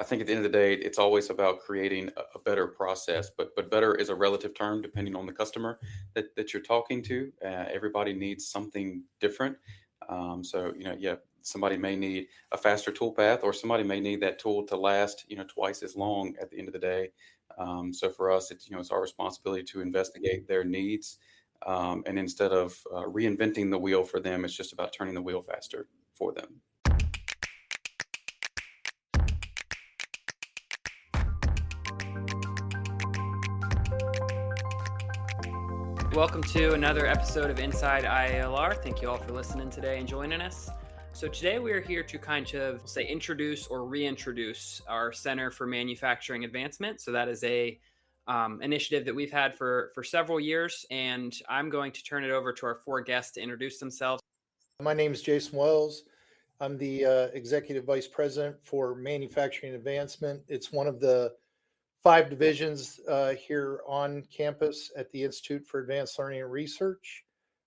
I think at the end of the day, it's always about creating a better process, but better is a relative term depending on the customer that you're talking to. Everybody needs something different. So, yeah, somebody may need a faster tool path, or somebody may need that tool to last, twice as long at the end of the day. So for us, it's our responsibility to investigate their needs. And instead of reinventing the wheel for them, it's just about turning the wheel faster for them. Welcome to another episode of Inside IALR. Thank you all for listening today and joining us. So today we are here to kind of introduce or reintroduce our Center for Manufacturing Advancement. So that is a initiative that we've had for several years, and I'm going to turn it over to our four guests to introduce themselves. My name is Jason Wells. I'm the Executive Vice President for Manufacturing Advancement. It's one of the 5 divisions here on campus at the Institute for Advanced Learning and Research.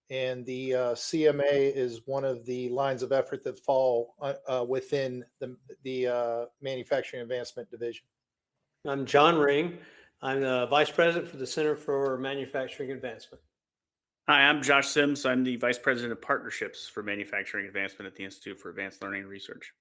And the CMA is one of the lines of effort that fall within the Manufacturing Advancement Division. I'm John Ring. I'm the Vice President for the Center for Manufacturing Advancement. Hi, I'm Josh Sims. I'm the Vice President of Partnerships for Manufacturing Advancement at the Institute for Advanced Learning and Research.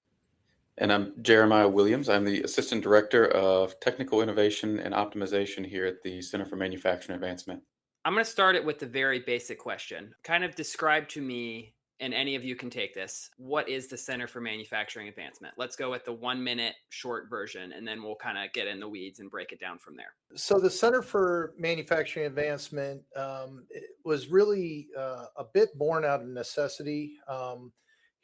And I'm Jeremiah Williams. I'm the Assistant Director of Technical Innovation and Optimization here at the Center for Manufacturing Advancement. I'm going to start it with the very basic question. Kind of describe to me, and any of you can take this, what is the Center for Manufacturing Advancement? Let's go with the 1-minute short version, and then we'll kind of get in the weeds and break it down from there. So the Center for Manufacturing Advancement was really a bit born out of necessity.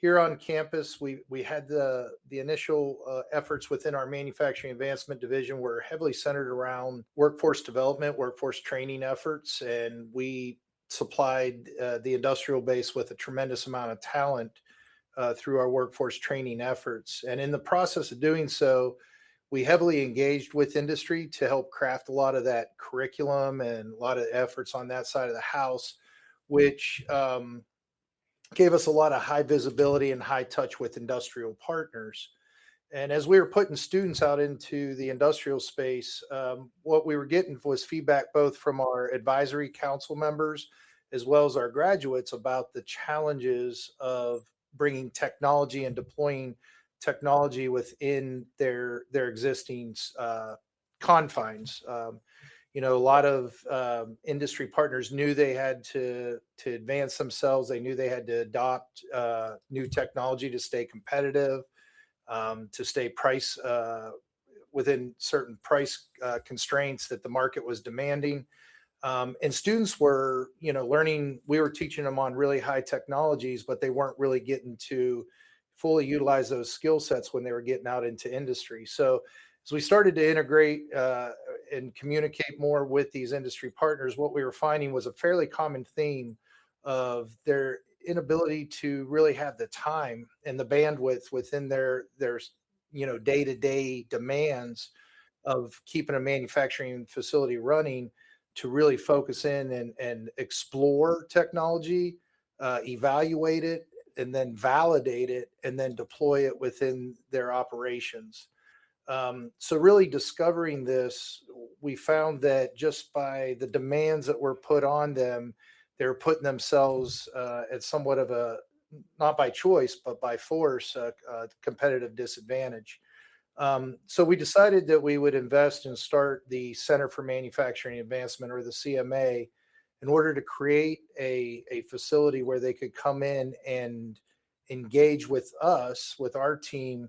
Here on campus, we had the initial efforts within our Manufacturing Advancement Division were heavily centered around workforce development, workforce training efforts, and we supplied the industrial base with a tremendous amount of talent through our workforce training efforts. And in the process of doing so, we heavily engaged with industry to help craft a lot of that curriculum and a lot of efforts on that side of the house, which gave us a lot of high visibility and high touch with industrial partners. And as we were putting students out into the industrial space, what we were getting was feedback both from our advisory council members as well as our graduates about the challenges of bringing technology and deploying technology within their existing confines. A lot of industry partners knew they had to advance themselves. They knew they had to adopt new technology to stay competitive, to stay price within certain price constraints that the market was demanding. And students were, learning. We were teaching them on really high technologies, but they weren't really getting to fully utilize those skill sets when they were getting out into industry. So as we started to integrate and communicate more with these industry partners, what we were finding was a fairly common theme of their inability to really have the time and the bandwidth within their day-to-day demands of keeping a manufacturing facility running to really focus in and explore technology, evaluate it, and then validate it, and then deploy it within their operations. So really discovering this, we found that just by the demands that were put on them, they were putting themselves at somewhat of a, not by choice, but by force, a competitive disadvantage. So we decided that we would invest and start the Center for Manufacturing Advancement, or the CMA, in order to create a facility where they could come in and engage with us, with our team,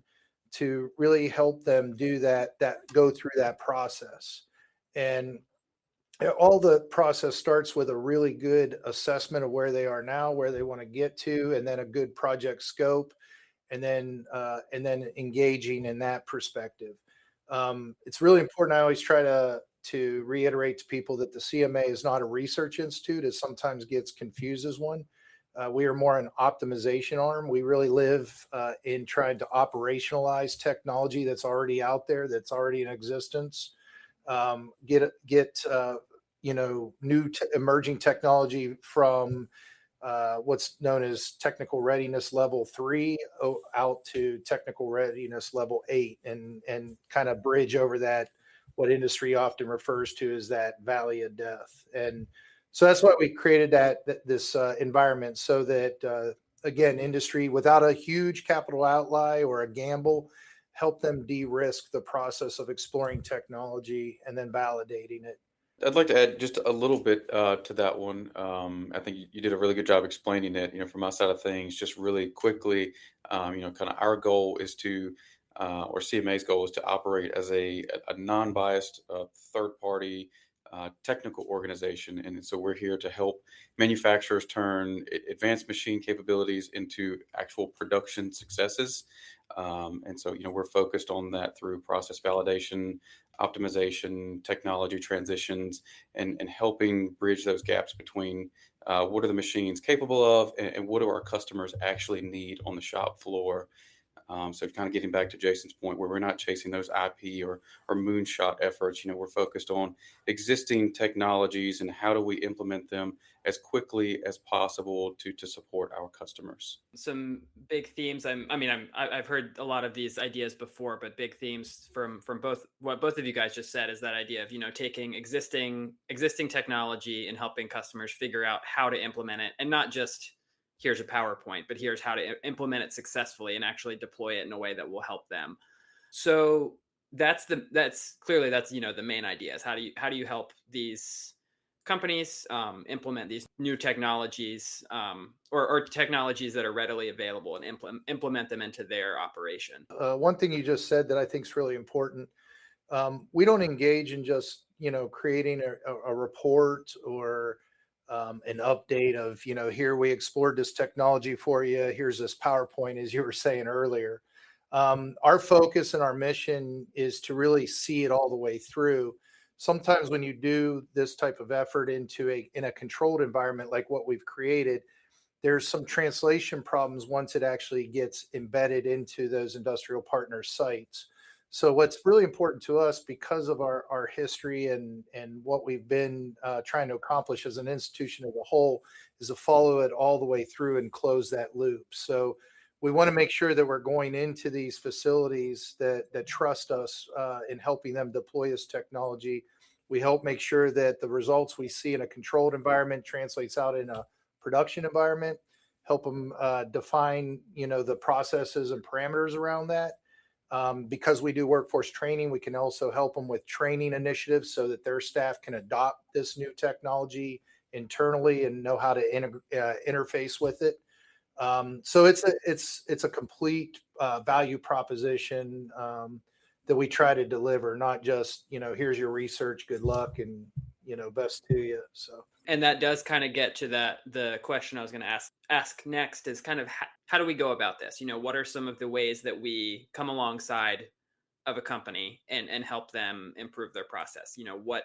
to really help them do that go through that process. And all the process starts with a really good assessment of where they are now, where they want to get to, and then a good project scope, and then engaging in that perspective. It's really important. I always try to reiterate to people that the CMA is not a research institute. It sometimes gets confused as one. We are more an optimization arm. We really live in trying to operationalize technology that's already out there, that's already in existence. Get new emerging technology from what's known as technical readiness level 3 out to technical readiness level 8, and kind of bridge over that, what industry often refers to as that valley of death. And so that's why we created this environment, so that again, industry, without a huge capital outlay or a gamble, help them de-risk the process of exploring technology and then validating it. I'd like to add just a little bit to that one. I think you did a really good job explaining it. From my side of things, just really quickly, kind of our goal is to, or CMA's goal is to operate as a non-biased third-party technical organization, and so we're here to help manufacturers turn advanced machine capabilities into actual production successes. And so, we're focused on that through process validation, optimization, technology transitions, and helping bridge those gaps between what are the machines capable of, and what do our customers actually need on the shop floor. So kind of getting back to Jason's point, where we're not chasing those IP or moonshot efforts, we're focused on existing technologies and how do we implement them as quickly as possible to support our customers. Some big themes. I've heard a lot of these ideas before, but big themes from both what both of you guys just said is that idea of taking existing technology and helping customers figure out how to implement it, and not just here's a PowerPoint, but here's how to implement it successfully and actually deploy it in a way that will help them. So that's clearly the main idea is how do you help these companies implement these new technologies, or technologies that are readily available, and implement them into their operation. One thing you just said that I think is really important, we don't engage in just creating a report or an update of, here we explored this technology for you, here's this PowerPoint, as you were saying earlier. Our focus and our mission is to really see it all the way through. Sometimes when you do this type of effort in a controlled environment like what we've created, there's some translation problems once it actually gets embedded into those industrial partner sites. So what's really important to us, because of our history and what we've been trying to accomplish as an institution as a whole, is to follow it all the way through and close that loop. So we want to make sure that we're going into these facilities that trust us in helping them deploy this technology. We help make sure that the results we see in a controlled environment translates out in a production environment, help them define the processes and parameters around that. Because we do workforce training, we can also help them with training initiatives so that their staff can adopt this new technology internally and know how to interface with it. So it's a complete value proposition that we try to deliver, not just here's your research, good luck, and best to you. So. And that does kind of get to the question I was going to ask next is kind of how do we go about this? What are some of the ways that we come alongside of a company and help them improve their process?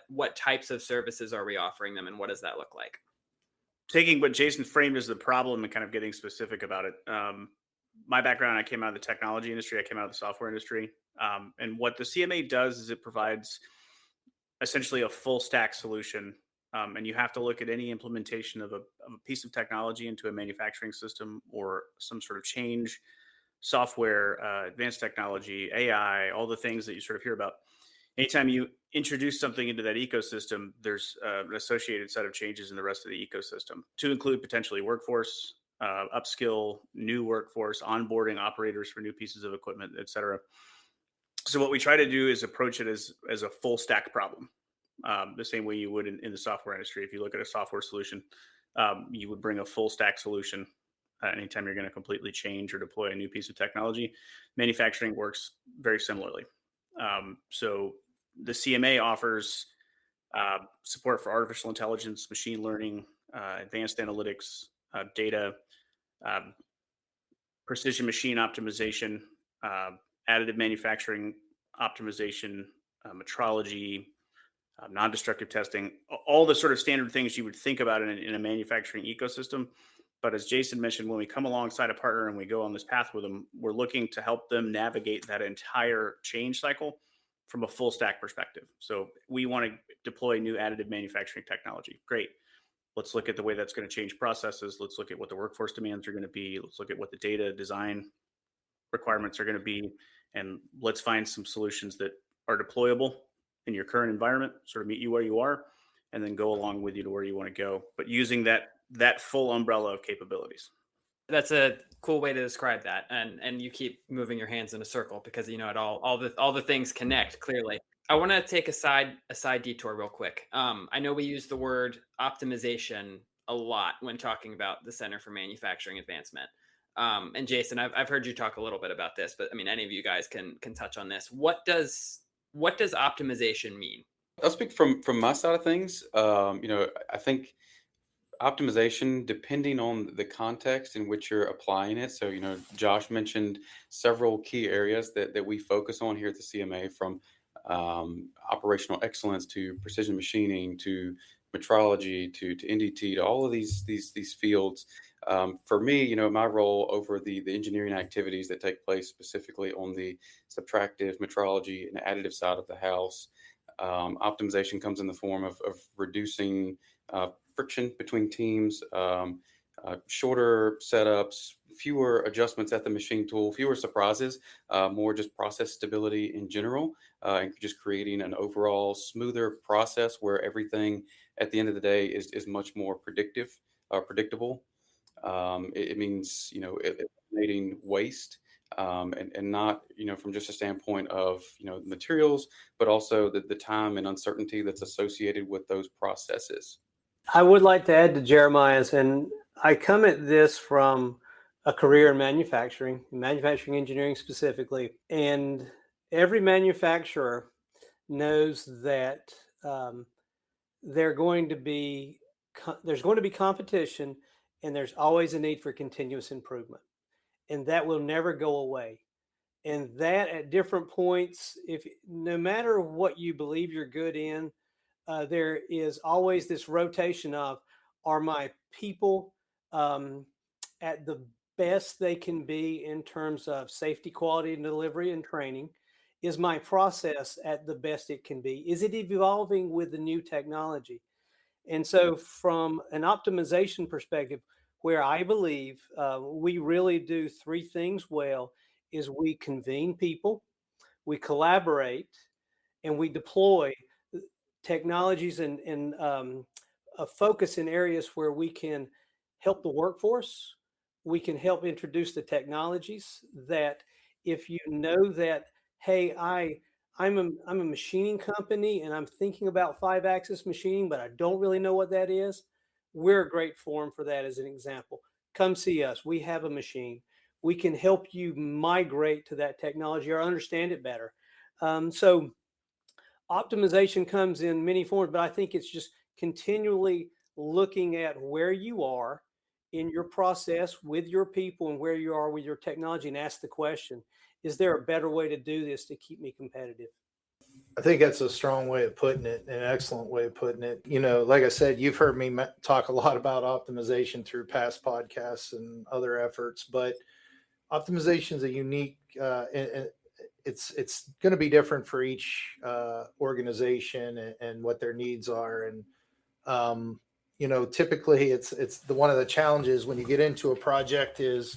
What types of services are we offering them, and what does that look like? Taking what Jason framed as the problem and kind of getting specific about it. My background, I came out of the technology industry. I came out of the software industry. And what the CMA does is it provides essentially a full stack solution. And you have to look at any implementation of a piece of technology into a manufacturing system or some sort of change, software, advanced technology, AI, all the things that you sort of hear about. Anytime you introduce something into that ecosystem, there's an associated set of changes in the rest of the ecosystem, to include potentially workforce, upskill, new workforce, onboarding operators for new pieces of equipment, et cetera. So what we try to do is approach it as a full stack problem. The same way you would in the software industry. If you look at a software solution, you would bring a full stack solution anytime you're going to completely change or deploy a new piece of technology. Manufacturing works very similarly. So the CMA offers support for artificial intelligence, machine learning, advanced analytics, data, precision machine optimization, additive manufacturing optimization, metrology, non-destructive testing, all the sort of standard things you would think about in a manufacturing ecosystem. But as Jason mentioned, when we come alongside a partner and we go on this path with them, we're looking to help them navigate that entire change cycle from a full stack perspective. So we want to deploy new additive manufacturing technology. Great. Let's look at the way that's going to change processes. Let's look at what the workforce demands are going to be. Let's look at what the data design requirements are going to be. And let's find some solutions that are deployable in your current environment, sort of meet you where you are, and then go along with you to where you want to go, but using that full umbrella of capabilities. That's a cool way to describe that. And you keep moving your hands in a circle because it all the things connect clearly. I want to take a side detour real quick. I know we use the word optimization a lot when talking about the Center for Manufacturing Advancement. And Jason, I've heard you talk a little bit about this, but I mean, any of you guys can touch on this. What does optimization mean? I'll speak from my side of things. I think optimization, depending on the context in which you're applying it. So, Josh mentioned several key areas that we focus on here at the CMA, from operational excellence to precision machining to metrology to NDT, to all of these fields. For me, my role over the engineering activities that take place specifically on the subtractive, metrology, and additive side of the house, optimization comes in the form of reducing friction between teams, shorter setups, fewer adjustments at the machine tool, fewer surprises, more just process stability in general, and just creating an overall smoother process where everything at the end of the day is much more predictable. It means, eliminating waste, and not, from just a standpoint of, materials, but also the time and uncertainty that's associated with those processes. I would like to add to Jeremiah's, and I come at this from a career in manufacturing engineering specifically. And every manufacturer knows that there's going to be competition, and there's always a need for continuous improvement, and that will never go away. And that at different points, no matter what you believe you're good in, there is always this rotation of, are my people at the best they can be in terms of safety, quality, and delivery and training? Is my process at the best it can be? Is it evolving with the new technology? And so from an optimization perspective, where I believe we really do three things well, is we convene people, we collaborate, and we deploy technologies and a focus in areas where we can help the workforce. We can help introduce the technologies that, if you know that, hey, I'm a machining company and I'm thinking about 5-axis machining, but I don't really know what that is, we're a great forum for that. As an example, come see us. We have a machine. We can help you migrate to that technology or understand it better. So optimization comes in many forms, but I think it's just continually looking at where you are in your process with your people and where you are with your technology, and ask the question, is there a better way to do this to keep me competitive? I think that's a strong way of putting it, an excellent way of putting it. Like I said, you've heard me talk a lot about optimization through past podcasts and other efforts, but optimization is a unique, and it's going to be different for each organization and what their needs are. And typically it's one of the challenges when you get into a project is,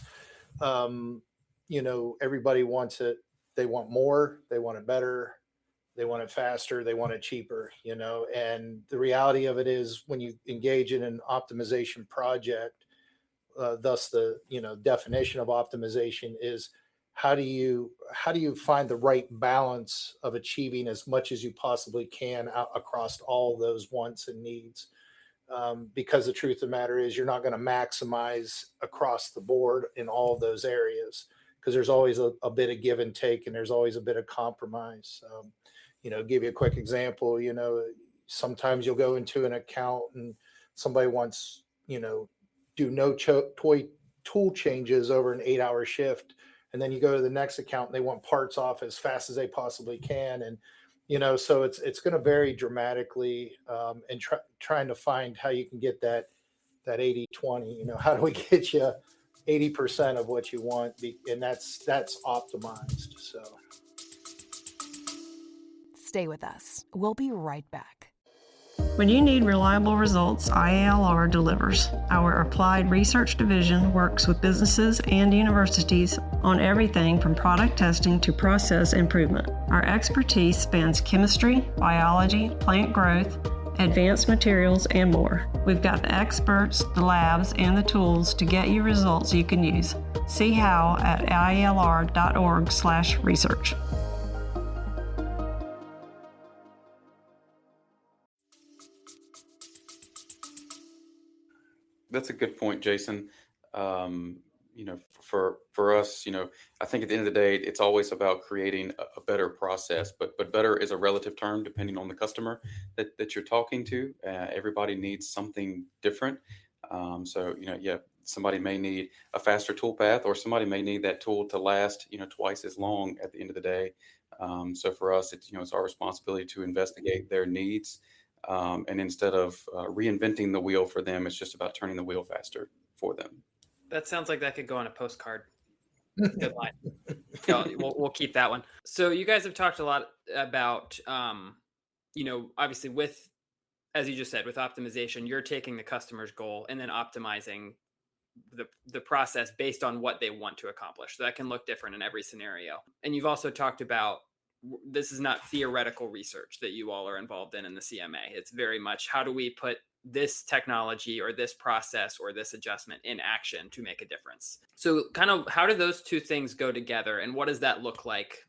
everybody wants it. They want more, they want it better, they want it faster, they want it cheaper, and the reality of it is, when you engage in an optimization project, thus the, definition of optimization is, how do you find the right balance of achieving as much as you possibly can across all those wants and needs? Because the truth of the matter is, you're not going to maximize across the board in all of those areas, because there's always a bit of give and take, and there's always a bit of compromise. Give you a quick example. Sometimes you'll go into an account and somebody wants, do no tool changes over an 8-hour shift. And then you go to the next account and they want parts off as fast as they possibly can. And, so it's going to vary dramatically, and trying to find how you can get that 80-20, how do we get you 80% of what you want? And that's optimized. So stay with us. We'll be right back. When you need reliable results, IALR delivers. Our Applied Research Division works with businesses and universities on everything from product testing to process improvement. Our expertise spans chemistry, biology, plant growth, advanced materials, and more. We've got the experts, the labs, and the tools to get you results you can use. See how at ialr.org/research. That's a good point, Jason. For us, I think at the end of the day, it's always about creating a better process. But better is a relative term depending on the customer that you're talking to. Everybody needs something different. Somebody may need a faster tool path, or somebody may need that tool to last, twice as long at the end of the day. So for us, it's our responsibility to investigate their needs. And instead of reinventing the wheel for them, it's just about turning the wheel faster for them. That sounds like that could go on a postcard. Good line. Yeah, we'll keep that one. So you guys have talked a lot about, obviously with, as you just said, with optimization, you're taking the customer's goal and then optimizing the process based on what they want to accomplish. So that can look different in every scenario. And you've also talked about, this is not theoretical research that you all are involved in the CMA. It's very much, how do we put this technology or this process or this adjustment in action to make a difference? So kind of how do those two things go together, and what does that look like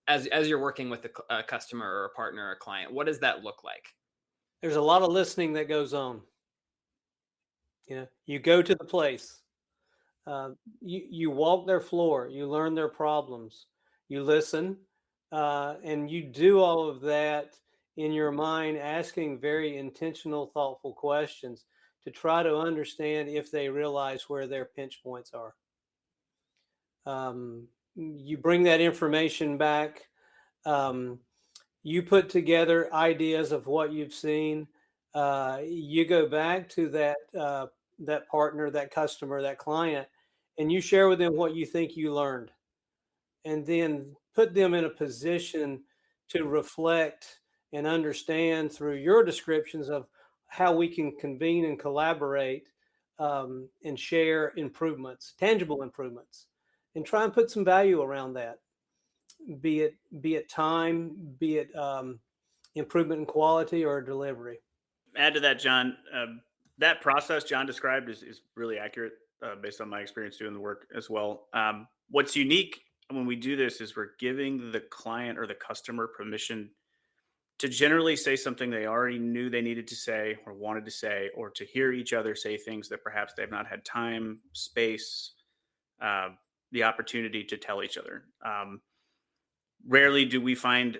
as you're working with a customer or a partner or a client? What does that look like? There's a lot of listening that goes on. You go to the place, you walk their floor, you learn their problems, you listen, and you do all of that in your mind, asking very intentional, thoughtful questions to try to understand if they realize where their pinch points are. You bring that information back. You put together ideas of what you've seen. You go back to that partner, that customer, that client, and you share with them what you think you learned, and then put them in a position to reflect and understand through your descriptions of how we can convene and collaborate and share improvements, tangible improvements, and try and put some value around that, be it time, be it improvement in quality or delivery. Add to that, John, that process John described is really accurate based on my experience doing the work as well. What's unique when we do this is we're giving the client or the customer permission to generally say something they already knew they needed to say or wanted to say, or to hear each other say things that perhaps they've not had time, space, the opportunity to tell each other. Rarely do we find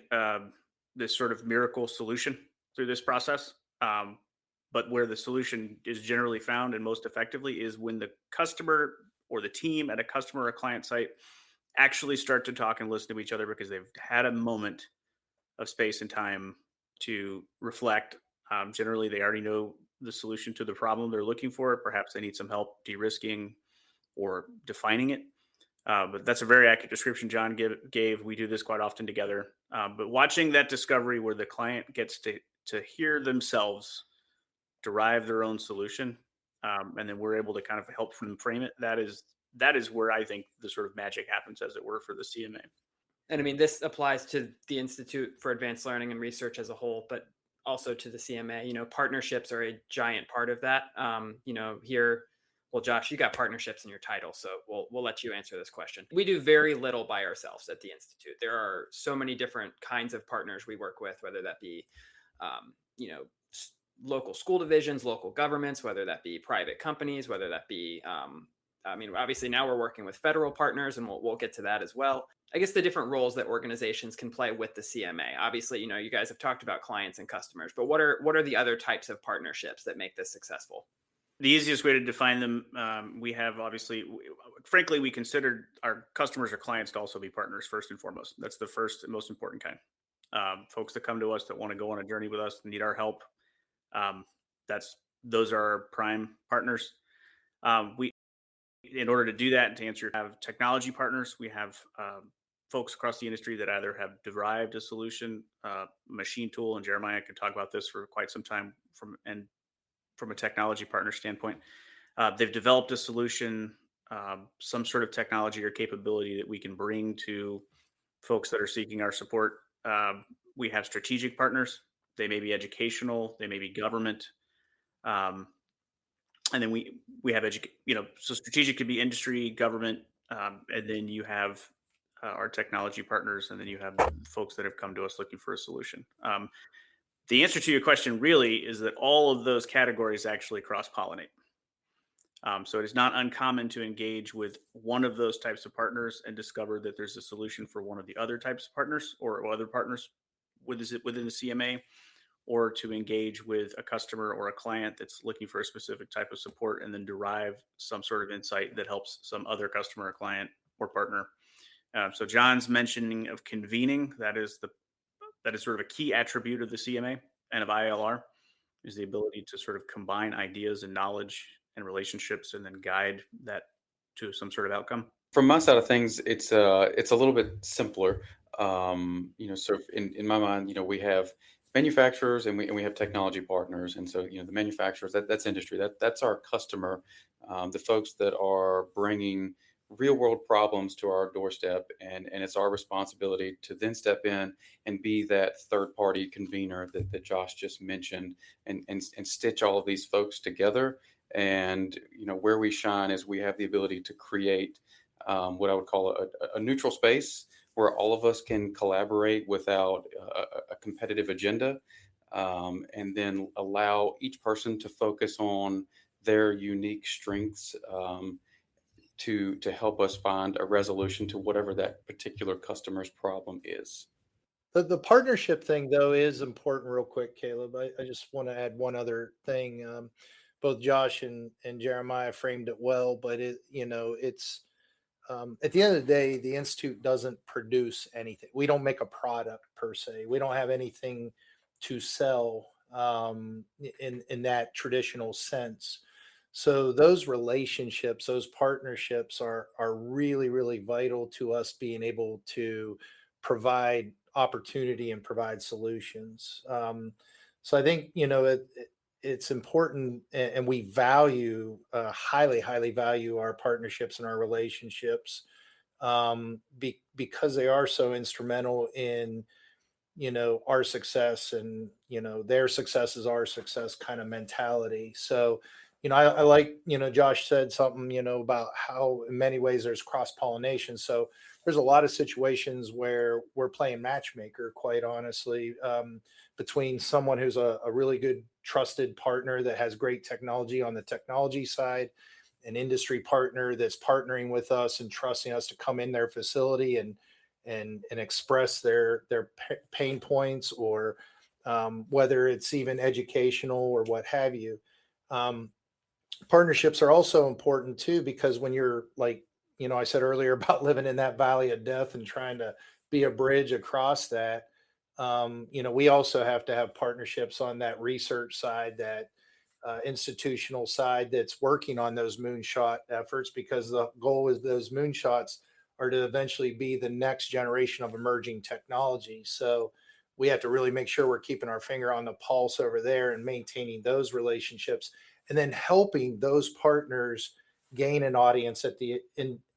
this sort of miracle solution through this process. But where the solution is generally found and most effectively is when the customer or the team at a customer or client site actually start to talk and listen to each other because they've had a moment of space and time to reflect. Generally, they already know the solution to the problem they're looking for. Perhaps they need some help de-risking or defining it. But that's a very accurate description John gave. We do this quite often together. But watching that discovery where the client gets to hear themselves derive their own solution, and then we're able to kind of help them frame it, that is where I think the sort of magic happens, as it were, for the CMA. And I mean, this applies to the Institute for Advanced Learning and Research as a whole, but also to the CMA. Partnerships are a giant part of that. Here, well, Josh, you got partnerships in your title, so we'll let you answer this question. We do very little by ourselves at the Institute. There are so many different kinds of partners we work with, whether that be, local school divisions, local governments, whether that be private companies, whether that be, obviously now we're working with federal partners, and we'll get to that as well. I guess the different roles that organizations can play with the CMA. Obviously, you guys have talked about clients and customers, but what are the other types of partnerships that make this successful? The easiest way to define them, we have frankly, we consider our customers or clients to also be partners first and foremost. That's the first and most important kind. Folks that come to us that want to go on a journey with us, need our help. Those are our prime partners. In order to do that, to answer, have technology partners. We have folks across the industry that either have derived a solution, machine tool, and Jeremiah can talk about this for quite some time from a technology partner standpoint. They've developed a solution, some sort of technology or capability that we can bring to folks that are seeking our support. We have strategic partners. They may be educational, they may be government. And then we have so strategic could be industry, government, and then you have our technology partners, and then you have folks that have come to us looking for a solution. The answer to your question really is that all of those categories actually cross-pollinate. So it is not uncommon to engage with one of those types of partners and discover that there's a solution for one of the other types of partners or other partners within the CMA, or to engage with a customer or a client that's looking for a specific type of support and then derive some sort of insight that helps some other customer or client or partner. So John's mentioning of convening, that is sort of a key attribute of the CMA and of IALR, is the ability to sort of combine ideas and knowledge and relationships and then guide that to some sort of outcome. From my side of things, it's a little bit simpler. So in my mind, we have manufacturers and we have technology partners, and so the manufacturers, that's industry, that's our customer, the folks that are bringing real world problems to our doorstep, and it's our responsibility to then step in and be that third party convener that Josh just mentioned, and stitch all of these folks together. And where we shine is we have the ability to create what I would call a neutral space where all of us can collaborate without a competitive agenda, and then allow each person to focus on their unique strengths, to help us find a resolution to whatever that particular customer's problem is. The partnership thing, though, is important. Real quick, Caleb, I just want to add one other thing. Both Josh and Jeremiah framed it well, but it's at the end of the day, the Institute doesn't produce anything. We don't make a product per se. We don't have anything to sell in that traditional sense. So those relationships, those partnerships are really, really vital to us being able to provide opportunity and provide solutions. So I think, it's important, and we value, highly value our partnerships and our relationships, because they are so instrumental in, our success, and, their success is our success kind of mentality. So, I like, Josh said something, about how in many ways there's cross-pollination. So there's a lot of situations where we're playing matchmaker, quite honestly, between someone who's a really good trusted partner that has great technology on the technology side, an industry partner that's partnering with us and trusting us to come in their facility and express their pain points, or whether it's even educational or what have you. Partnerships are also important too, because when you're like, I said earlier about living in that valley of death and trying to be a bridge across that, we also have to have partnerships on that research side, that institutional side that's working on those moonshot efforts, because the goal is those moonshots are to eventually be the next generation of emerging technology. So we have to really make sure we're keeping our finger on the pulse over there and maintaining those relationships, and then helping those partners gain an audience at the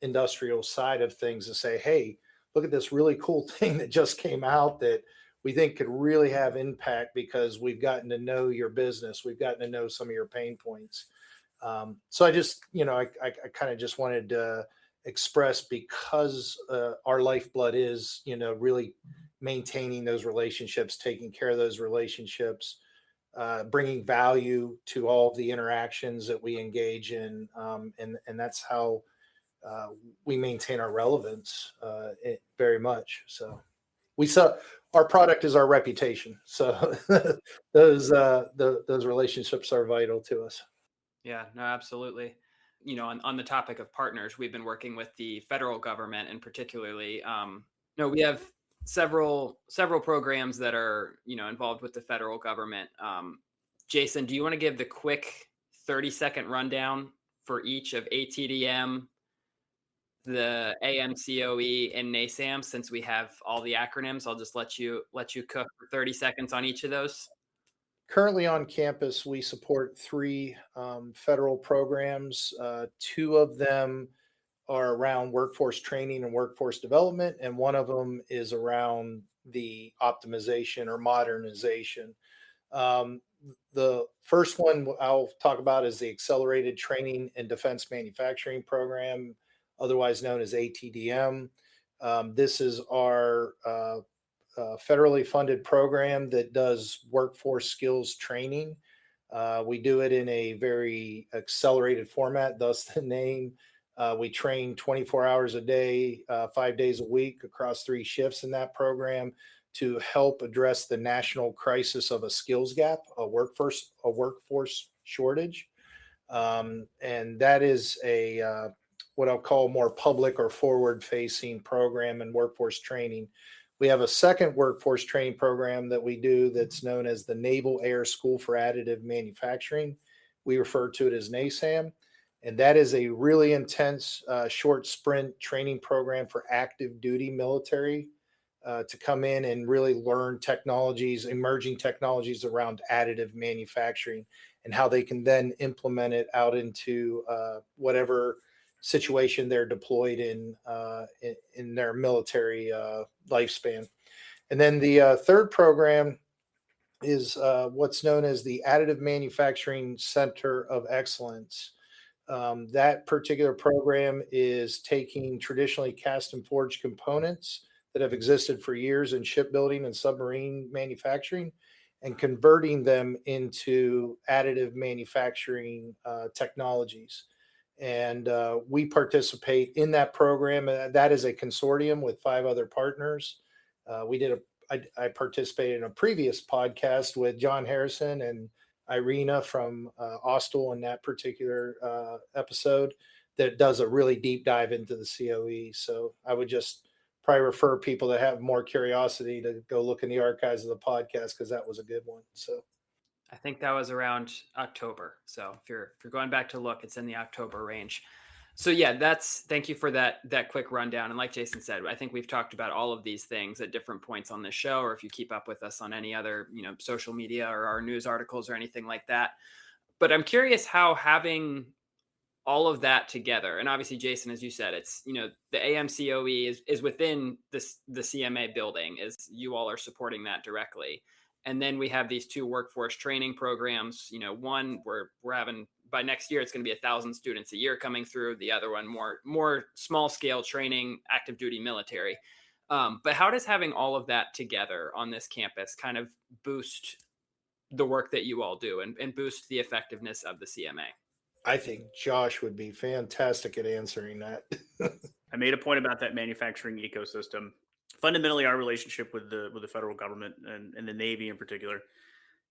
industrial side of things to say, hey, look at this really cool thing that just came out that we think could really have impact, because we've gotten to know your business. We've gotten to know some of your pain points. So I just, I kind of just wanted to express, because our lifeblood is, really maintaining those relationships, taking care of those relationships, bringing value to all of the interactions that we engage in. And that's how we maintain our relevance very much. So our product is our reputation. So those relationships are vital to us. Yeah, no, absolutely. On the topic of partners, we've been working with the federal government, and particularly, we have several programs that are, involved with the federal government. Jason, do you want to give the quick 30-second rundown for each of ATDM, the AMCOE and NASAM, since we have all the acronyms? I'll just let you cook for 30 seconds on each of those. Currently on campus, we support three federal programs. Two of them are around workforce training and workforce development, and one of them is around the optimization or modernization. Um, the first one I'll talk about is the Accelerated Training and Defense Manufacturing Program, otherwise known as ATDM. This is our federally funded program that does workforce skills training. We do it in a very accelerated format, thus the name. We train 24 hours a day, 5 days a week across 3 shifts in that program to help address the national crisis of a skills gap, a workforce shortage. And that is a what I'll call more public or forward-facing program in workforce training. We have a second workforce training program that we do that's known as the Naval Air School for Additive Manufacturing. We refer to it as NASAM. And that is a really intense short sprint training program for active duty military to come in and really learn technologies, emerging technologies around additive manufacturing and how they can then implement it out into whatever situation they're deployed in their military lifespan. And then the third program is what's known as the Additive Manufacturing Center of Excellence. That particular program is taking traditionally cast and forged components that have existed for years in shipbuilding and submarine manufacturing and converting them into additive manufacturing technologies. And we participate in that program. That is a consortium with 5 other partners. I participated in a previous podcast with John Harrison and Irina from Austell in that particular episode that does a really deep dive into the COE. So I would just probably refer people that have more curiosity to go look in the archives of the podcast because that was a good one. So I think that was around October. So if you're going back to look, it's in the October range. So yeah, thank you for that quick rundown. And like Jason said, I think we've talked about all of these things at different points on this show, or if you keep up with us on any other, social media or our news articles or anything like that. But I'm curious how having all of that together, and obviously Jason, as you said, it's, the AMCOE is within the CMA building, as you all are supporting that directly. And then we have these 2 workforce training programs. One we're having, by next year, it's going to be 1,000 students a year coming through. The other one, more small scale training, active duty military. But how does having all of that together on this campus kind of boost the work that you all do and boost the effectiveness of the CMA? I think Josh would be fantastic at answering that. I made a point about that manufacturing ecosystem. Fundamentally, our relationship with the federal government and the Navy in particular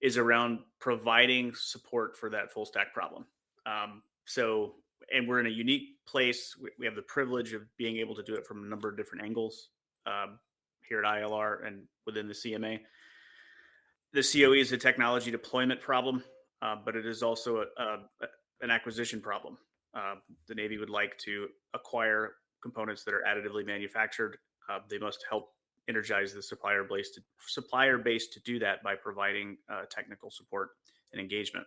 is around providing support for that full stack problem. And we're in a unique place. We have the privilege of being able to do it from a number of different angles here at ILR and within the CMA. The COE is a technology deployment problem, but it is also an acquisition problem. The Navy would like to acquire components that are additively manufactured. They must help energize the supplier base to do that by providing technical support and engagement.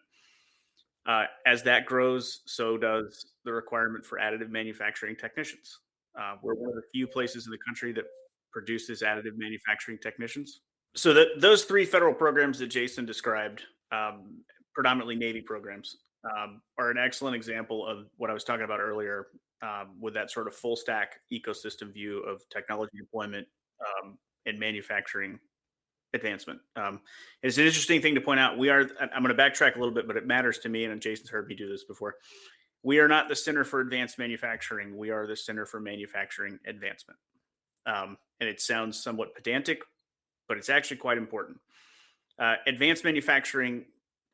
As that grows, so does the requirement for additive manufacturing technicians. We're one of the few places in the country that produces additive manufacturing technicians. So those 3 federal programs that Jason described, predominantly Navy programs, are an excellent example of what I was talking about earlier with that sort of full stack ecosystem view of technology deployment and manufacturing advancement. It's an interesting thing to point out. I'm going to backtrack a little bit, but it matters to me, and Jason's heard me do this before. We are not the Center for Advanced Manufacturing. We are the Center for Manufacturing Advancement. And it sounds somewhat pedantic, but it's actually quite important. Advanced manufacturing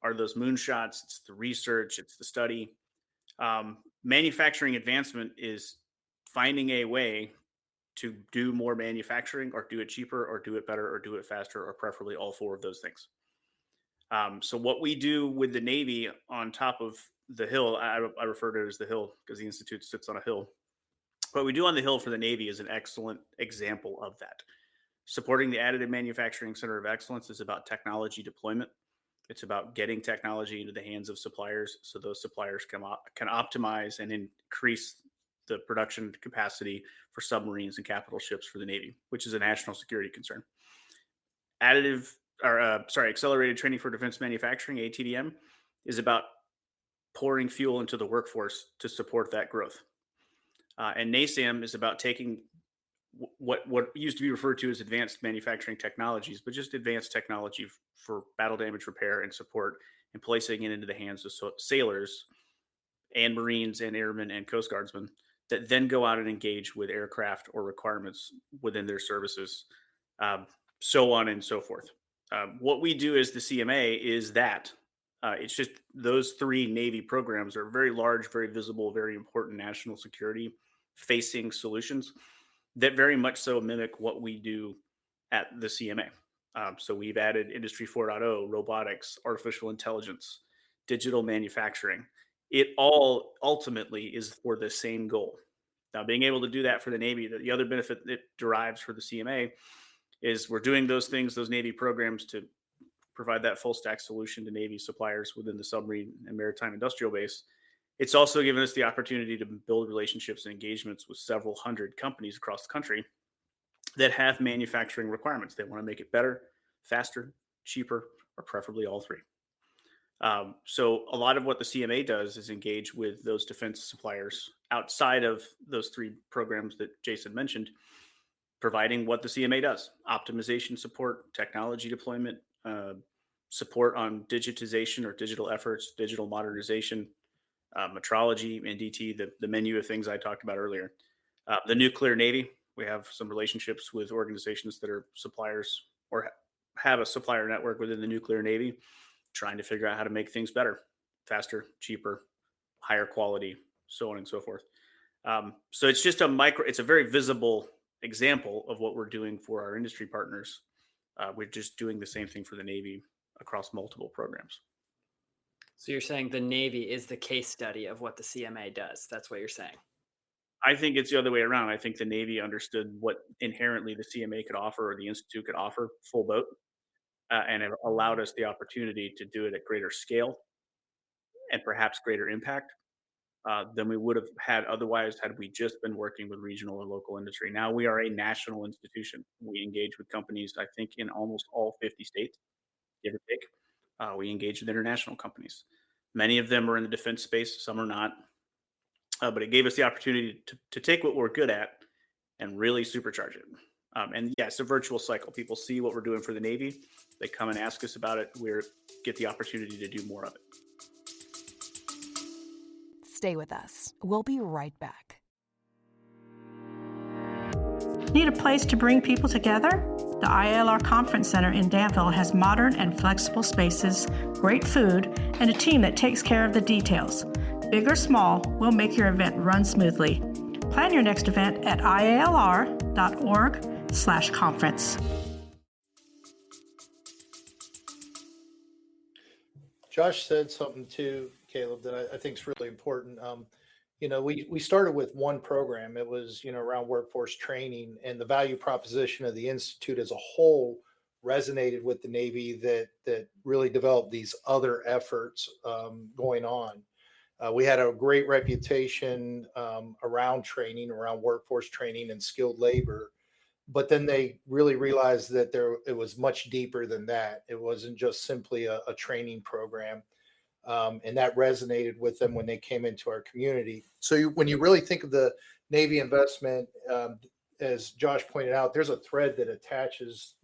are those moonshots. It's the research, it's the study. Manufacturing advancement is finding a way to do more manufacturing or do it cheaper or do it better or do it faster or preferably all 4 of those things. So what we do with the Navy on top of the hill, I refer to it as the hill because the Institute sits on a hill. What we do on the Hill for the Navy is an excellent example of that. Supporting the Additive Manufacturing Center of Excellence is about technology deployment. It's about getting technology into the hands of suppliers so those suppliers can optimize and increase the production capacity for submarines and capital ships for the Navy, which is a national security concern. Accelerated Training for Defense Manufacturing, ATDM, is about pouring fuel into the workforce to support that growth. And NASAM is about taking what used to be referred to as advanced manufacturing technologies, but just advanced technology for battle damage repair and support, and placing it into the hands of sailors and Marines and airmen and Coast Guardsmen that then go out and engage with aircraft or requirements within their services, so on and so forth. What we do as the CMA is that. It's just those three Navy programs are very large, very visible, very important national security facing solutions that very much so mimic what we do at the CMA. So we've added Industry 4.0, robotics, artificial intelligence, digital manufacturing. It all ultimately is for the same goal. Now, being able to do that for the Navy, the other benefit it derives for the CMA is we're doing those things, those Navy programs, to provide that full stack solution to Navy suppliers within the submarine and maritime industrial base. It's also given us the opportunity to build relationships and engagements with several hundred companies across the country that have manufacturing requirements. They want to make it better, faster, cheaper, or preferably all three. So a lot of what the CMA does is engage with those defense suppliers outside of those three programs that Jason mentioned, providing what the CMA does: optimization support, technology deployment, support on digitization or digital efforts, digital modernization, metrology, NDT, the menu of things I talked about earlier. The nuclear Navy, we have some relationships with organizations that are suppliers or have a supplier network within the nuclear Navy, trying to figure out how to make things better, faster, cheaper, higher quality, so on and so forth. So it's just it's a very visible example of what we're doing for our industry partners. We're just doing the same thing for the Navy across multiple programs. So you're saying the Navy is the case study of what the CMA does. That's what you're saying. I think it's the other way around. I think the Navy understood what inherently the CMA could offer, or the Institute could offer, full boat, and it allowed us the opportunity to do it at greater scale and perhaps greater impact than we would have had otherwise had we just been working with regional or local industry. Now we are a national institution. We engage with companies, I think, in almost all 50 states, give or take. We engage with international companies. Many of them are in the defense space, some are not. But it gave us the opportunity to take what we're good at and really supercharge it. And yeah, it's a virtual cycle. People see what we're doing for the Navy. They come and ask us about it. We get the opportunity to do more of it. Stay with us. We'll be right back. Need a place to bring people together? The IALR Conference Center in Danville has modern and flexible spaces, great food, and a team that takes care of the details. Big or small, we'll make your event run smoothly. Plan your next event at ialr.org/conference. Josh said something too, Caleb, that I think is really important. We started with one program. It was, around workforce training, and the value proposition of the Institute as a whole resonated with the Navy that really developed these other efforts going on. We had a great reputation around training, around workforce training and skilled labor. But then they really realized that it was much deeper than that. It wasn't just simply a training program. And that resonated with them when they came into our community. So when you really think of the Navy investment, as Josh pointed out, there's a thread that attaches,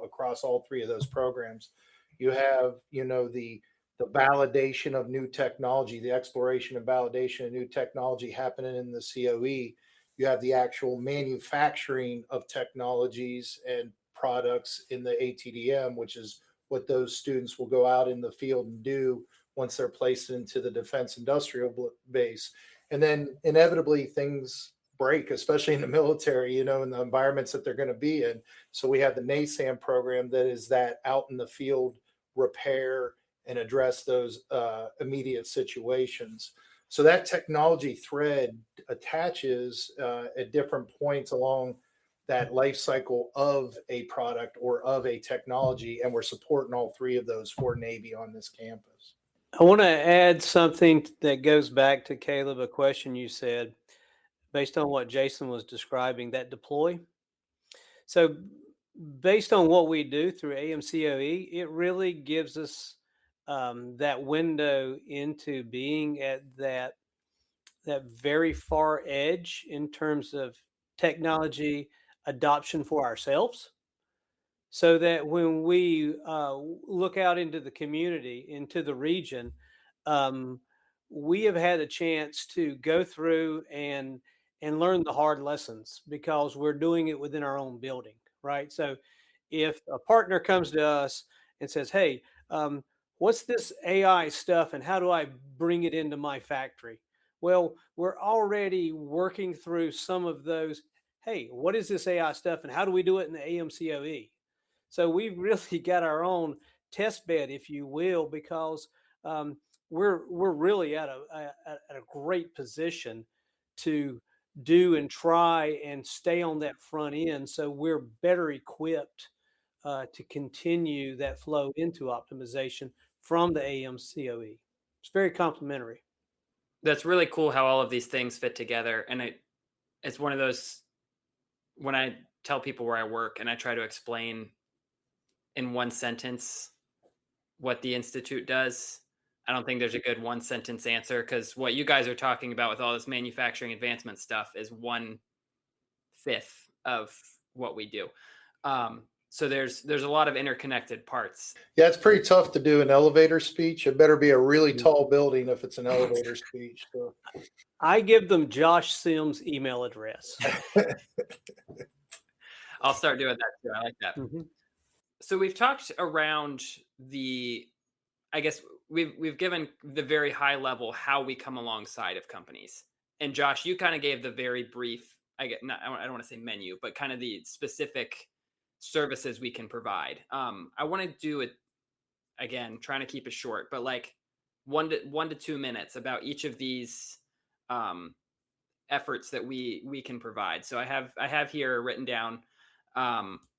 across all three of those programs. You have, the validation of new technology, the exploration and validation of new technology happening in the COE. You have the actual manufacturing of technologies and products in the ATDM, which is what those students will go out in the field and do once they're placed into the defense industrial base. And then inevitably things break, especially in the military, in the environments that they're going to be in. So we have the NASAM program that is that out in the field repair and address those immediate situations. So that technology thread attaches at different points along that life cycle of a product or of a technology. And we're supporting all three of those for Navy on this campus. I want to add something that goes back to Caleb, a question you said based on what Jason was describing, that deploy. So based on what we do through AMCOE, it really gives us that window into being at that very far edge in terms of technology adoption for ourselves, so that when we look out into the community, into the region, we have had a chance to go through and learn the hard lessons because we're doing it within our own building, right? So if a partner comes to us and says, hey, what's this AI stuff and how do I bring it into my factory? Well, we're already working through some of those. Hey, what is this AI stuff and how do we do it in the AMCOE? So we've really got our own test bed, if you will, because we're really at a great position to do and try and stay on that front end. So we're better equipped to continue that flow into optimization from the AMCOE. It's very complementary. That's really cool how all of these things fit together. And it's one of those, when I tell people where I work and I try to explain in one sentence what the Institute does, I don't think there's a good one sentence answer, because what you guys are talking about with all this manufacturing advancement stuff is 1/5 of what we do. So there's a lot of interconnected parts. Yeah, it's pretty tough to do an elevator speech. It better be a really tall building if it's an elevator speech. So. I give them Josh Sims' email address. I'll start doing that too. I like that. Mm-hmm. So we've talked around I guess we've given the very high level how we come alongside of companies. And Josh, you kind of gave the very brief, I don't want to say menu, but kind of the specific services we can provide. I want to do it again, trying to keep it short, but like 1 to 2 minutes about each of these efforts that we can provide. So I have here written down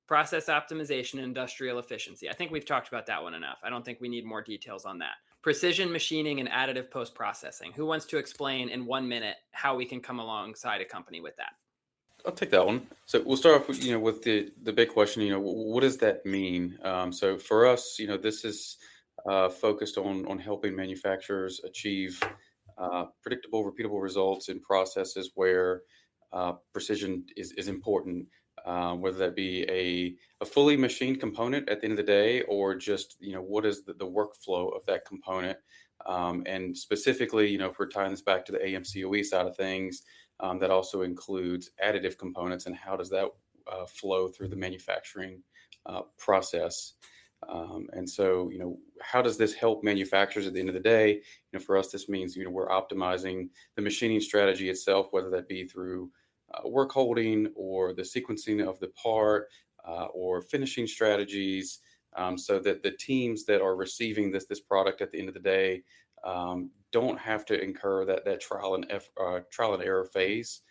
process optimization and industrial efficiency. I think we've talked about that one enough. I don't think we need more details on that. Precision machining and additive post-processing. Who wants to explain in 1 minute how we can come alongside a company with that? I'll take that one. So we'll start off with, with the big question, what does that mean? So for us, this is focused on helping manufacturers achieve predictable, repeatable results in processes where precision is important, whether that be a fully machined component at the end of the day, or just, what is the workflow of that component. And specifically, if we're tying this back to the AMCOE side of things, that also includes additive components and how does that flow through the manufacturing process. And so, how does this help manufacturers at the end of the day? For us, this means, we're optimizing the machining strategy itself, whether that be through work holding or the sequencing of the part or finishing strategies, so that the teams that are receiving this product at the end of the day don't have to incur that trial and error phase.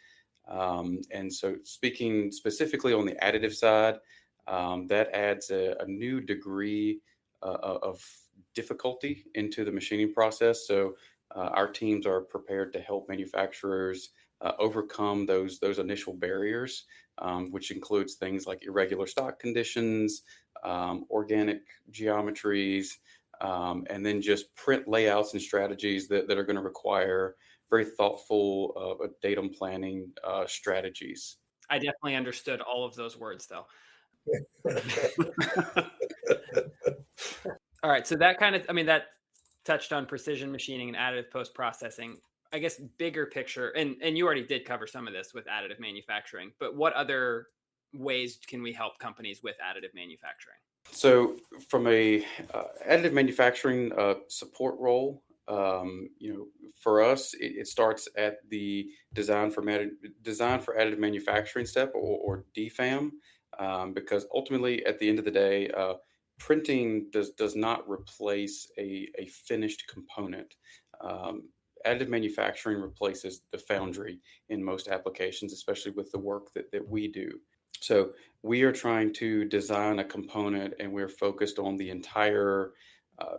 And so speaking specifically on the additive side, that adds a new degree of difficulty into the machining process. So our teams are prepared to help manufacturers overcome those initial barriers, which includes things like irregular stock conditions, organic geometries, and then just print layouts and strategies that are going to require very thoughtful datum planning strategies. I definitely understood all of those words, though. All right. So that that touched on precision machining and additive post-processing. I guess bigger picture, and you already did cover some of this with additive manufacturing, but what other ways can we help companies with additive manufacturing? So from a additive manufacturing support role, for us, it starts at the design for additive manufacturing step, or DFAM, because ultimately at the end of the day, printing does not replace a finished component. additive manufacturing replaces the foundry in most applications, especially with the work that we do. So we are trying to design a component, and we're focused on the entire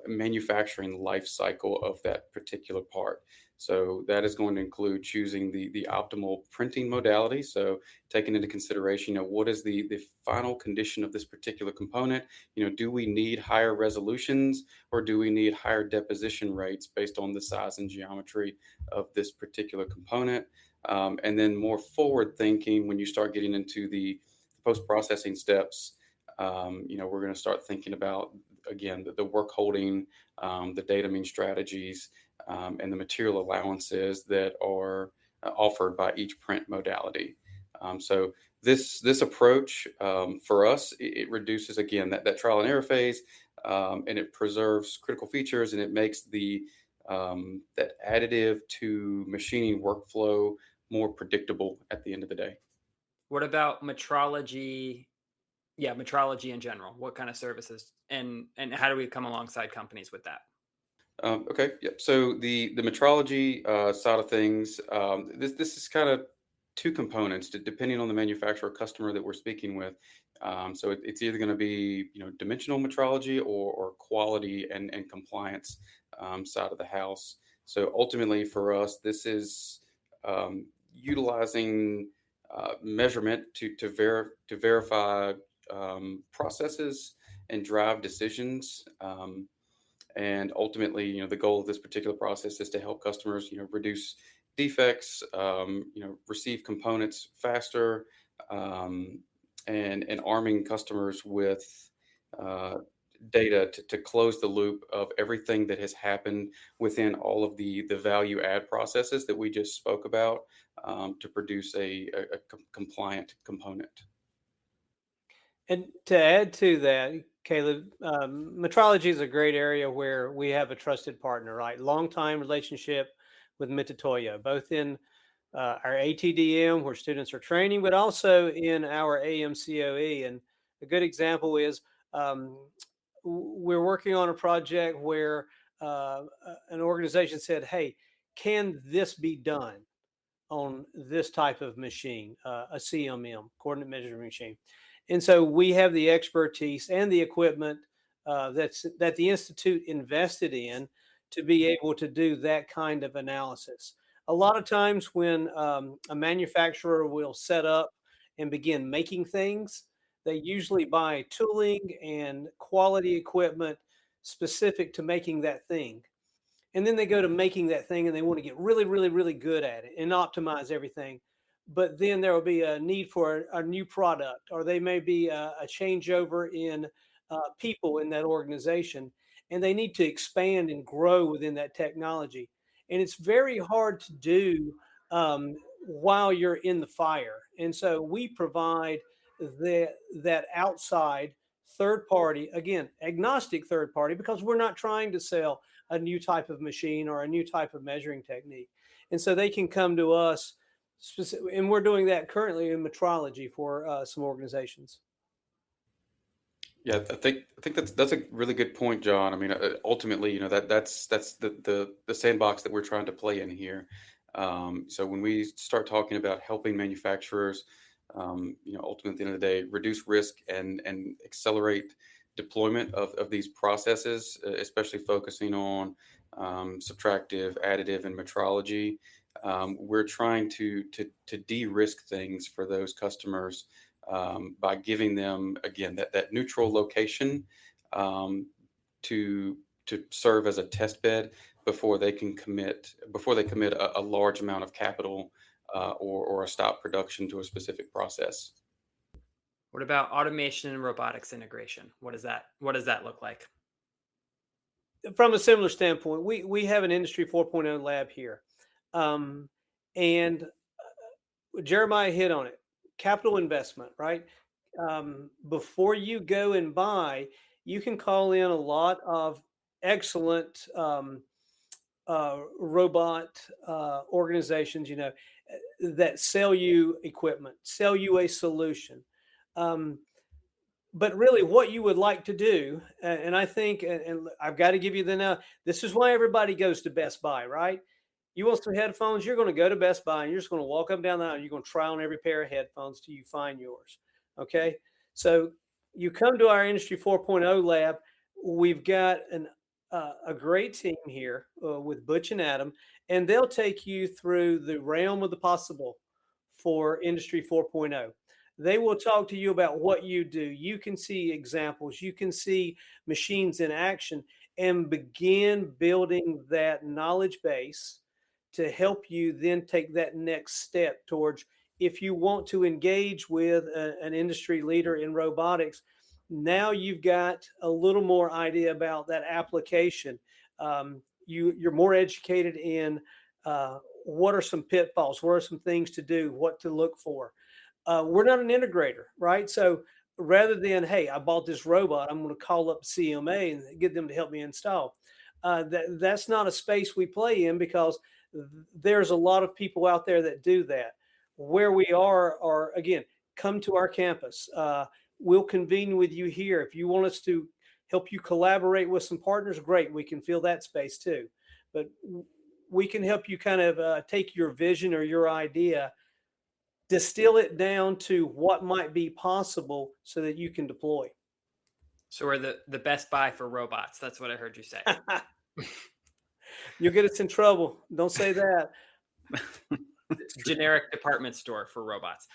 manufacturing life cycle of that particular part. So that is going to include choosing the optimal printing modality. So taking into consideration, what is the final condition of this particular component? Do we need higher resolutions, or do we need higher deposition rates based on the size and geometry of this particular component? And then more forward thinking, when you start getting into the post-processing steps, we're going to start thinking about, again, the work holding, the data mean strategies, and the material allowances that are offered by each print modality. So this approach, for us, it reduces, again, that trial and error phase, and it preserves critical features, and it makes that additive to machining workflow more predictable at the end of the day. What about metrology? Yeah, metrology in general. What kind of services, and how do we come alongside companies with that? Okay. Yep. So the metrology side of things, this is kind of two components, depending on the manufacturer or customer that we're speaking with. So it's either going to be dimensional metrology or quality and compliance side of the house. So ultimately for us, this is utilizing measurement to verify processes and drive decisions. And ultimately, the goal of this particular process is to help customers, reduce defects, receive components faster, and arming customers with data to close the loop of everything that has happened within all of the value add processes that we just spoke about, to produce a compliant component. And to add to that, Caleb, metrology is a great area where we have a trusted partner, right? Long time relationship with Mitutoyo, both in our ATDM where students are training, but also in our AMCOE. And a good example is we're working on a project where an organization said, hey, can this be done on this type of machine, a CMM, coordinate measuring machine? And so we have the expertise and the equipment that the Institute invested in to be able to do that kind of analysis. A lot of times when a manufacturer will set up and begin making things, they usually buy tooling and quality equipment specific to making that thing. And then they go to making that thing and they want to get really, really, really good at it and optimize everything. But then there will be a need for a new product, or they may be a changeover in people in that organization, and they need to expand and grow within that technology. And it's very hard to do while you're in the fire. And so we provide that outside third party, again, agnostic third party, because we're not trying to sell a new type of machine or a new type of measuring technique. And so they can come to us and we're doing that currently in metrology for some organizations. Yeah, I think that's a really good point, John. I mean, ultimately, that's the sandbox that we're trying to play in here. So when we start talking about helping manufacturers, ultimately at the end of the day, reduce risk and accelerate deployment of these processes, especially focusing on subtractive, additive, and metrology. We're trying to de-risk things for those customers by giving them, again, that neutral location to serve as a test bed before they commit a large amount of capital or a stop production to a specific process. What about automation and robotics integration? What does that look like? From a similar standpoint, we have an Industry 4.0 lab here. And Jeremiah hit on it. Capital investment, right? Before you go and buy, you can call in a lot of excellent robot organizations, that sell you equipment, sell you a solution. But really what you would like to do, and I think, and I've got to give you this is why everybody goes to Best Buy, right? You want some headphones? You're going to go to Best Buy and you're just going to walk up and down the aisle. You're going to try on every pair of headphones till you find yours. Okay. So you come to our Industry 4.0 lab. We've got a great team here with Butch and Adam, and they'll take you through the realm of the possible for Industry 4.0. They will talk to you about what you do. You can see examples. You can see machines in action and begin building that knowledge base to help you then take that next step towards, if you want to engage with an industry leader in robotics, now you've got a little more idea about that application. You're more educated in what are some pitfalls, what are some things to do, what to look for. We're not an integrator, right? So rather than, hey, I bought this robot, I'm going to call up CMA and get them to help me install. That's not a space we play in, because there's a lot of people out there that do that. Where we are again, come to our campus. We'll convene with you here. If you want us to help you collaborate with some partners, great. We can fill that space too. But we can help you kind of take your vision or your idea, distill it down to what might be possible so that you can deploy. So we're the Best Buy for robots. That's what I heard you say. You'll get us in trouble. Don't say that. Generic department store for robots.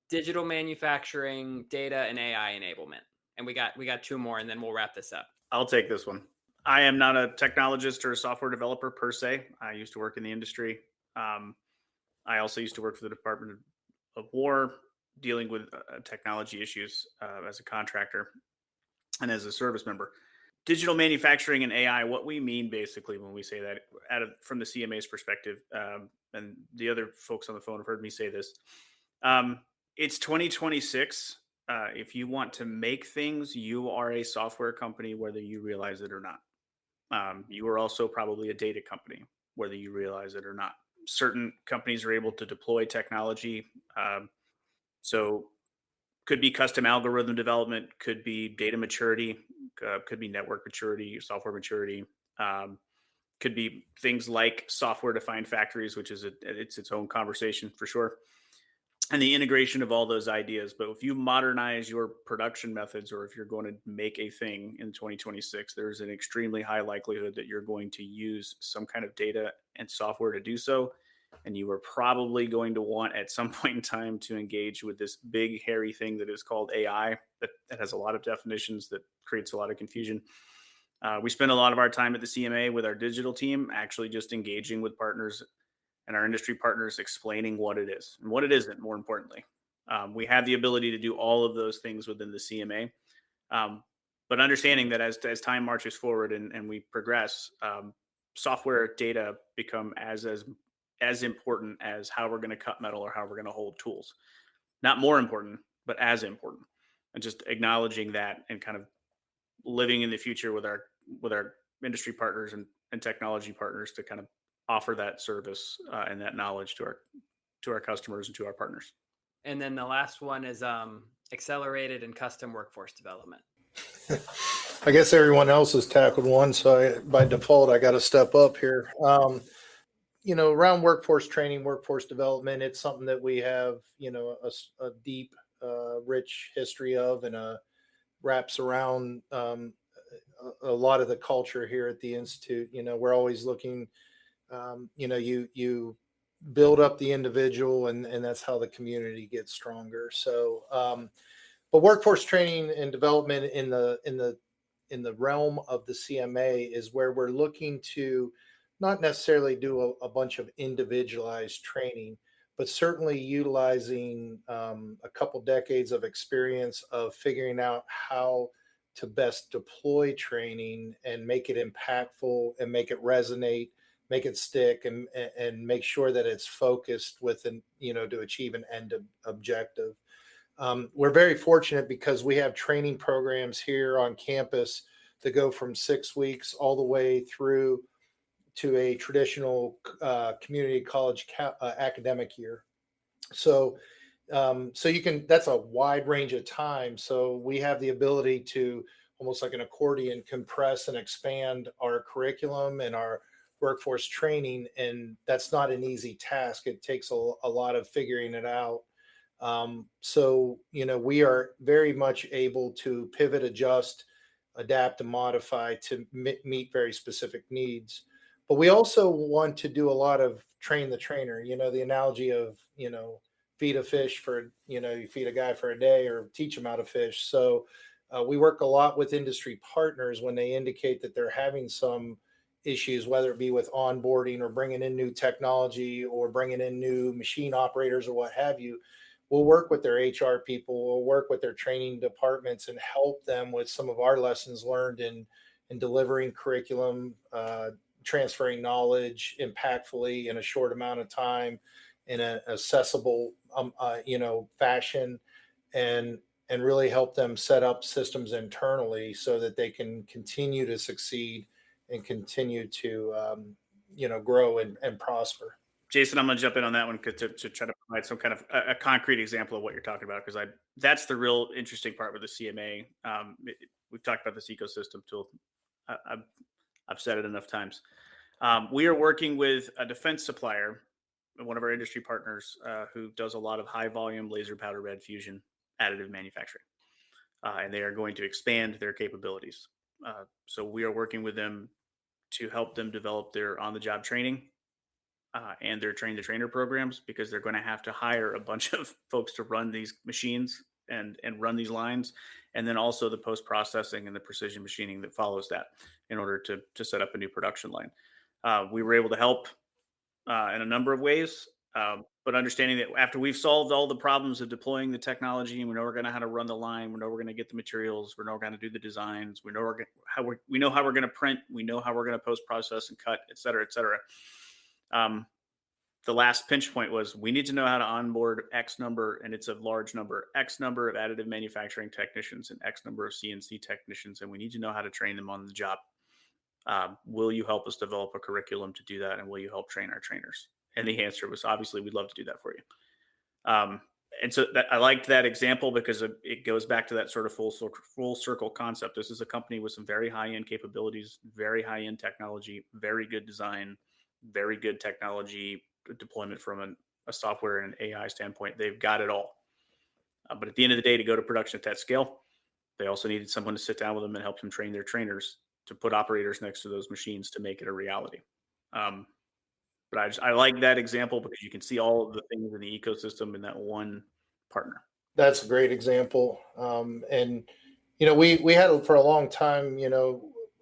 Digital manufacturing, data, and AI enablement. And we got two more, and then we'll wrap this up. I'll take this one. I am not a technologist or a software developer per se. I used to work in the industry. I also used to work for the Department of War, dealing with technology issues as a contractor and as a service member. Digital manufacturing and AI, what we mean basically when we say that from the CMA's perspective, and the other folks on the phone have heard me say this, it's 2026. If you want to make things, you are a software company, whether you realize it or not. You are also probably a data company, whether you realize it or not. Certain companies are able to deploy technology. So could be custom algorithm development, could be data maturity, could be network maturity, software maturity, could be things like software defined factories, which is its own conversation for sure, and the integration of all those ideas. But if you modernize your production methods, or if you're going to make a thing in 2026, there's an extremely high likelihood that you're going to use some kind of data and software to do so. And you are probably going to want at some point in time to engage with this big, hairy thing that is called AI, that has a lot of definitions, that creates a lot of confusion. We spend a lot of our time at the CMA with our digital team, actually just engaging with partners and our industry partners, explaining what it is and what it isn't, more importantly. We have the ability to do all of those things within the CMA, but understanding that as time marches forward and we progress, software data become as important as how we're going to cut metal or how we're going to hold tools. Not more important, but as important. And just acknowledging that and kind of living in the future with our industry partners and technology partners to kind of offer that service and that knowledge to our customers and to our partners. And then the last one is accelerated and custom workforce development. I guess everyone else has tackled one, so by default, I got to step up here. Around workforce training, workforce development, it's something that we have, a deep, rich history of, and wraps around a lot of the culture here at the Institute. We're always looking, you build up the individual, and that's how the community gets stronger. So, but workforce training and development in the realm of the CMA is where we're looking to not necessarily do a bunch of individualized training, but certainly utilizing a couple decades of experience of figuring out how to best deploy training and make it impactful and make it resonate, make it stick, and make sure that it's focused to achieve an end objective. We're very fortunate because we have training programs here on campus that go from 6 weeks all the way through to a traditional community college academic year. So that's a wide range of time. So we have the ability to, almost like an accordion, compress and expand our curriculum and our workforce training, and that's not an easy task. It takes a lot of figuring it out. So, we are very much able to pivot, adjust, adapt, and modify to meet very specific needs. But we also want to do a lot of train the trainer, the analogy of, feed a fish for, you feed a guy for a day or teach him how to fish. So we work a lot with industry partners when they indicate that they're having some issues, whether it be with onboarding or bringing in new technology or bringing in new machine operators or what have you. We'll work with their HR people, we'll work with their training departments and help them with some of our lessons learned in delivering curriculum, transferring knowledge impactfully in a short amount of time in an accessible, fashion, and really help them set up systems internally so that they can continue to succeed and continue to, grow and prosper. Jason, I'm going to jump in on that one to try to provide some kind of a concrete example of what you're talking about, because that's the real interesting part with the CMA. We've talked about this ecosystem tool. I've said it enough times. We are working with a defense supplier, one of our industry partners, who does a lot of high volume laser powder bed fusion additive manufacturing, and they are going to expand their capabilities. So we are working with them to help them develop their on-the-job training and their train-the-trainer programs, because they're going to have to hire a bunch of folks to run these machines and run these lines, and then also the post-processing and the precision machining that follows that in order to set up a new production line. We were able to help in a number of ways, but understanding that after we've solved all the problems of deploying the technology, and we know we're going to how to run the line, we know we're going to get the materials, we know we're going to do the designs, we know we know how we're going to print, we know how we're going to post-process and cut, et cetera, et cetera. The last pinch point was we need to know how to onboard X number, and it's a large number, X number of additive manufacturing technicians and X number of CNC technicians, and we need to know how to train them on the job. Will you help us develop a curriculum to do that, and will you help train our trainers? And the answer was obviously we'd love to do that for you. And so I liked that example because it goes back to that sort of full circle concept. This is a company with some very high-end capabilities, very high-end technology, very good design, very good technology deployment from a software and an AI standpoint. They've got it all. But at the end of the day, to go to production at that scale, they also needed someone to sit down with them and help them train their trainers to put operators next to those machines to make it a reality. But I like that example because you can see all of the things in the ecosystem in that one partner. That's a great example. And, we had for a long time,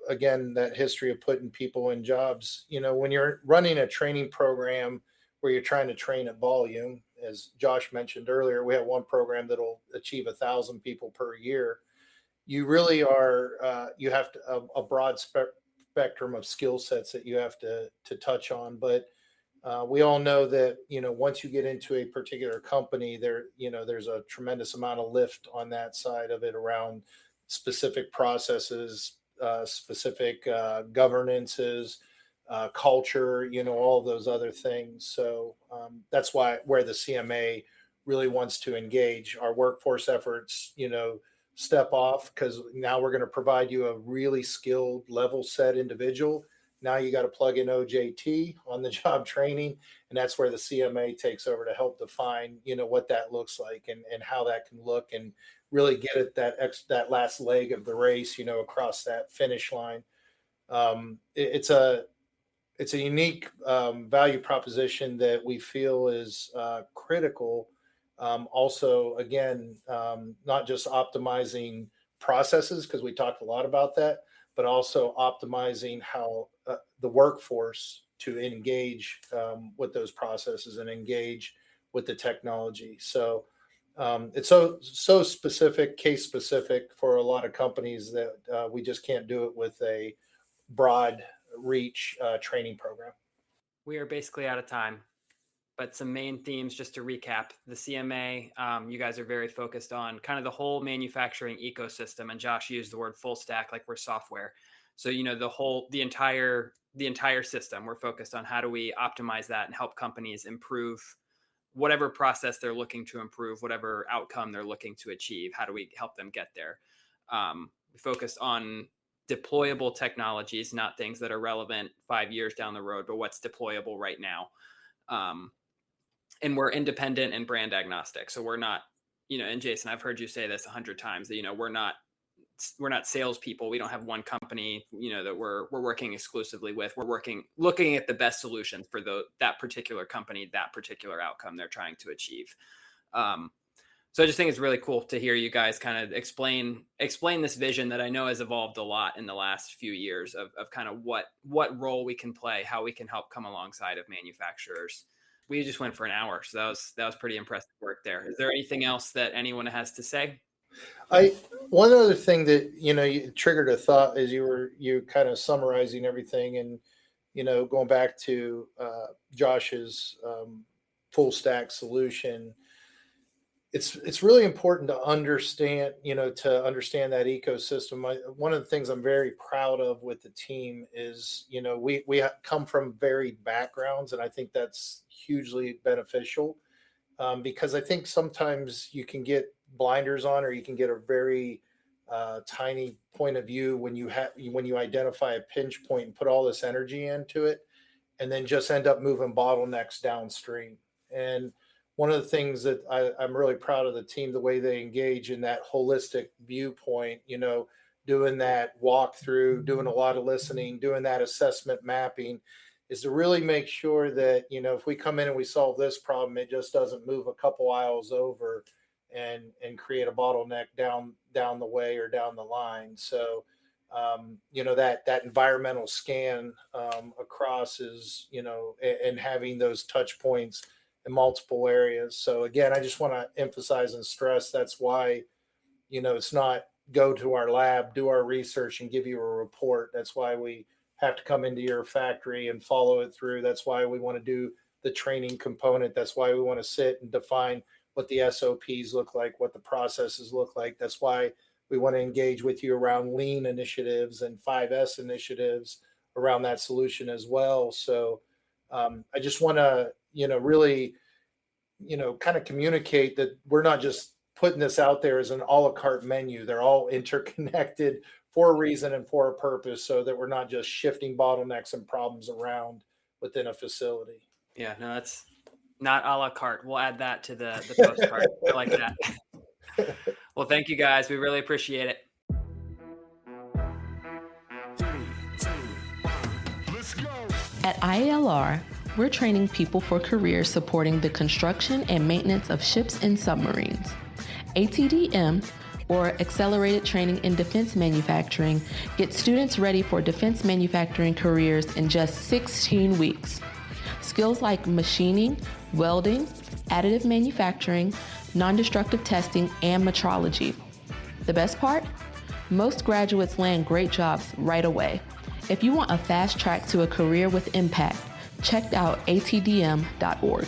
again, that history of putting people in jobs. When you're running a training program where you're trying to train at volume, as Josh mentioned earlier, we have one program that'll achieve 1,000 people per year. You really are, you have a broad spectrum of skill sets that you have to touch on. But we all know that, once you get into a particular company, there's a tremendous amount of lift on that side of it around specific processes, specific governances, culture, all of those other things. So that's where the CMA really wants to engage our workforce efforts, step off, because now we're going to provide you a really skilled, level set individual. Now you got to plug in OJT, on the job training, and that's where the CMA takes over to help define, what that looks like and how that can look, and really get at that last leg of the race, across that finish line. It's a unique value proposition that we feel is critical. Also, again, not just optimizing processes, because we talked a lot about that, but also optimizing how the workforce to engage with those processes and engage with the technology. So it's so specific, case specific for a lot of companies that we just can't do it with a broad reach training program. We are basically out of time, but some main themes just to recap. The CMA, you guys are very focused on kind of the whole manufacturing ecosystem, and Josh used the word full stack, like we're software. So, the entire system, we're focused on how do we optimize that and help companies improve whatever process they're looking to improve, whatever outcome they're looking to achieve. How do we help them get there? We focus on deployable technologies, not things that are relevant 5 years down the road, but what's deployable right now. And we're independent and brand agnostic. So we're not, and Jason, I've heard you say this 100 times that, we're not salespeople. We don't have one company, that we're working exclusively with. We're looking at the best solutions for that particular company, that particular outcome they're trying to achieve. So I just think it's really cool to hear you guys kind of explain this vision that I know has evolved a lot in the last few years of kind of what role we can play, how we can help come alongside of manufacturers. We just went for an hour, so that was pretty impressive work there. Is there anything else that anyone has to say? One other thing that, you triggered a thought as you kind of summarizing everything, and, going back to Josh's full stack solution. It's really important to understand, understand that ecosystem. One of the things I'm very proud of with the team is, we come from varied backgrounds, and I think that's hugely beneficial, because I think sometimes you can get blinders on, or you can get a very tiny point of view when you identify a pinch point and put all this energy into it, and then just end up moving bottlenecks downstream. And one of the things that I'm really proud of the team, the way they engage in that holistic viewpoint, doing that walkthrough, doing a lot of listening, doing that assessment mapping, is to really make sure that, if we come in and we solve this problem, it just doesn't move a couple aisles over and create a bottleneck down the way or down the line. So, that environmental scan across is, and having those touch points in multiple areas. So again, I just want to emphasize and stress that's why, it's not go to our lab, do our research and give you a report. That's why we have to come into your factory and follow it through. That's why we want to do the training component. That's why we want to sit and define what the SOPs look like, what the processes look like. That's why we want to engage with you around lean initiatives and 5S initiatives around that solution as well. So I just want to, really, kind of communicate that we're not just putting this out there as an a la carte menu. They're all interconnected for a reason and for a purpose, so that we're not just shifting bottlenecks and problems around within a facility. Yeah, no, that's not a la carte. We'll add that to the postcard. I like that. Well, thank you guys. We really appreciate it. At IALR, we're training people for careers supporting the construction and maintenance of ships and submarines. ATDM, or Accelerated Training in Defense Manufacturing, gets students ready for defense manufacturing careers in just 16 weeks. Skills like machining, welding, additive manufacturing, non-destructive testing, and metrology. The best part? Most graduates land great jobs right away. If you want a fast track to a career with impact, check out atdm.org.